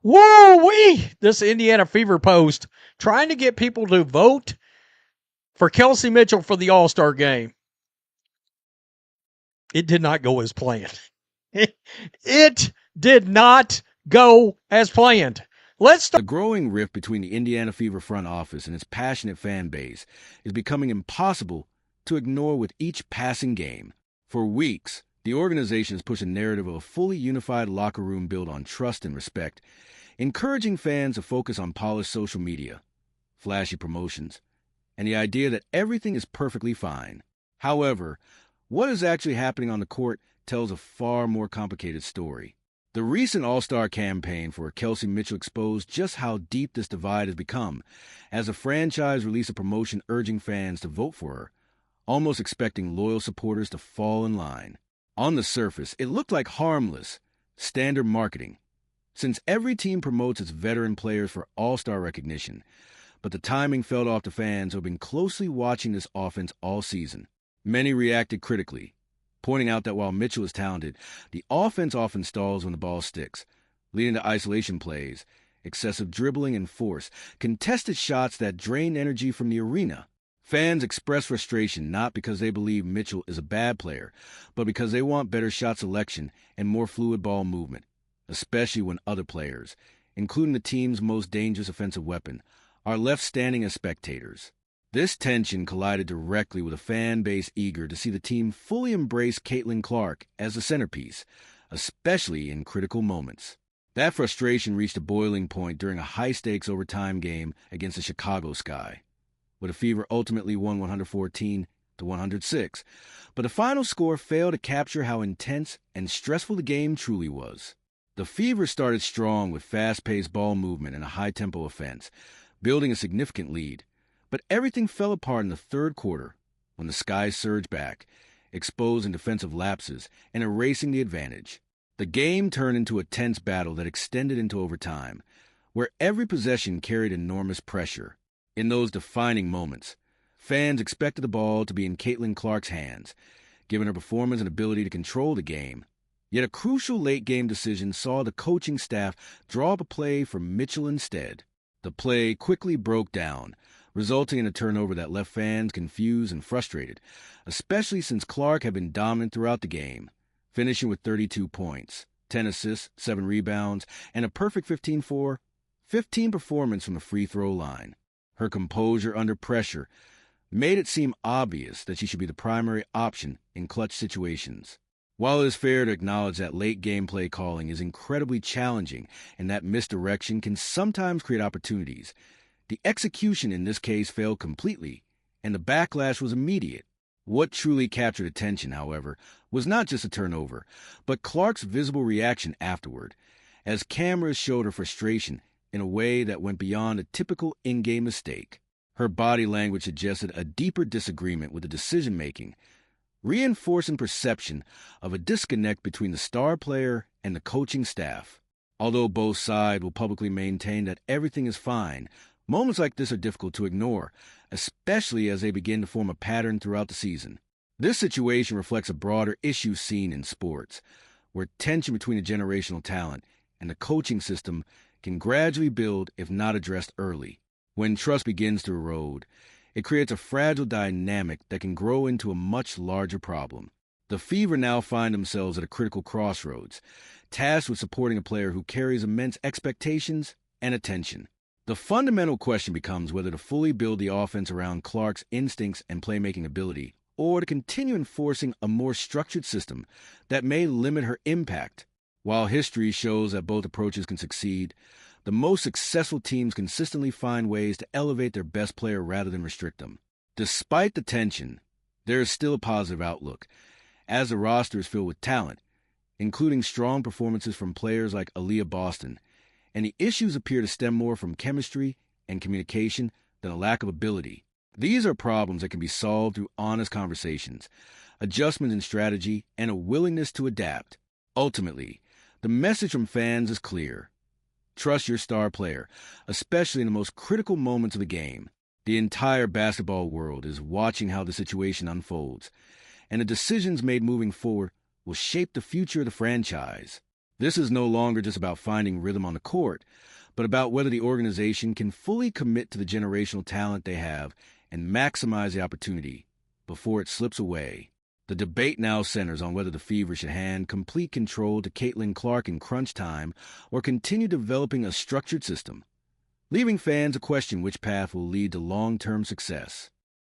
Woo-wee! This Indiana Fever post trying to get people to vote for Kelsey Mitchell for the All-Star game. It did not go as planned. It did not go as planned. Let's start. The growing rift between the Indiana Fever front office and its passionate fan base is becoming impossible to ignore with each passing game. For weeks, the organization has pushed a narrative of a fully unified locker room built on trust and respect, encouraging fans to focus on polished social media, flashy promotions, and the idea that everything is perfectly fine. However, what is actually happening on the court tells a far more complicated story. The recent All-Star campaign for Kelsey Mitchell exposed just how deep this divide has become, as the franchise released a promotion urging fans to vote for her, almost expecting loyal supporters to fall in line. On the surface, it looked like harmless, standard marketing, since every team promotes its veteran players for All-Star recognition, but the timing fell off to fans who have been closely watching this offense all season. Many reacted critically, pointing out that while Mitchell is talented, the offense often stalls when the ball sticks, leading to isolation plays, excessive dribbling and force, contested shots that drain energy from the arena. Fans express frustration not because they believe Mitchell is a bad player, but because they want better shot selection and more fluid ball movement, especially when other players, including the team's most dangerous offensive weapon, are left standing as spectators. This tension collided directly with a fan base eager to see the team fully embrace Caitlin Clark as the centerpiece, especially in critical moments. That frustration reached a boiling point during a high-stakes overtime game against the Chicago Sky, where the Fever ultimately won 114-106, but the final score failed to capture how intense and stressful the game truly was. The Fever started strong with fast-paced ball movement and a high-tempo offense, building a significant lead. But everything fell apart in the third quarter when the Sky surged back, exposing defensive lapses and erasing the advantage. The game turned into a tense battle that extended into overtime, where every possession carried enormous pressure. In those defining moments, fans expected the ball to be in Caitlin Clark's hands, given her performance and ability to control the game. Yet a crucial late-game decision saw the coaching staff draw up a play for Mitchell instead. The play quickly broke down, resulting in a turnover that left fans confused and frustrated, especially since Clark had been dominant throughout the game, finishing with 32 points, 10 assists, 7 rebounds, and a perfect 15-4, 15 performance from the free throw line. Her composure under pressure made it seem obvious that she should be the primary option in clutch situations. While it is fair to acknowledge that late game play calling is incredibly challenging and that misdirection can sometimes create opportunities, the execution in this case failed completely, and the backlash was immediate. What truly captured attention, however, was not just a turnover, but Clark's visible reaction afterward, as cameras showed her frustration in a way that went beyond a typical in-game mistake. Her body language suggested a deeper disagreement with the decision-making, reinforcing perception of a disconnect between the star player and the coaching staff. Although both sides will publicly maintain that everything is fine, moments like this are difficult to ignore, especially as they begin to form a pattern throughout the season. This situation reflects a broader issue seen in sports, where tension between the generational talent and the coaching system can gradually build if not addressed early. When trust begins to erode, it creates a fragile dynamic that can grow into a much larger problem. The Fever now find themselves at a critical crossroads, tasked with supporting a player who carries immense expectations and attention. The fundamental question becomes whether to fully build the offense around Clark's instincts and playmaking ability, or to continue enforcing a more structured system that may limit her impact. While history shows that both approaches can succeed, the most successful teams consistently find ways to elevate their best player rather than restrict them. Despite the tension, there is still a positive outlook, as the roster is filled with talent, including strong performances from players like Aaliyah Boston, and the issues appear to stem more from chemistry and communication than a lack of ability. These are problems that can be solved through honest conversations, adjustments in strategy, and a willingness to adapt. Ultimately, the message from fans is clear. Trust your star player, especially in the most critical moments of the game. The entire basketball world is watching how the situation unfolds, and the decisions made moving forward will shape the future of the franchise. This is no longer just about finding rhythm on the court, but about whether the organization can fully commit to the generational talent they have and maximize the opportunity before it slips away. The debate now centers on whether the Fever should hand complete control to Caitlin Clark in crunch time or continue developing a structured system, leaving fans to question which path will lead to long-term success.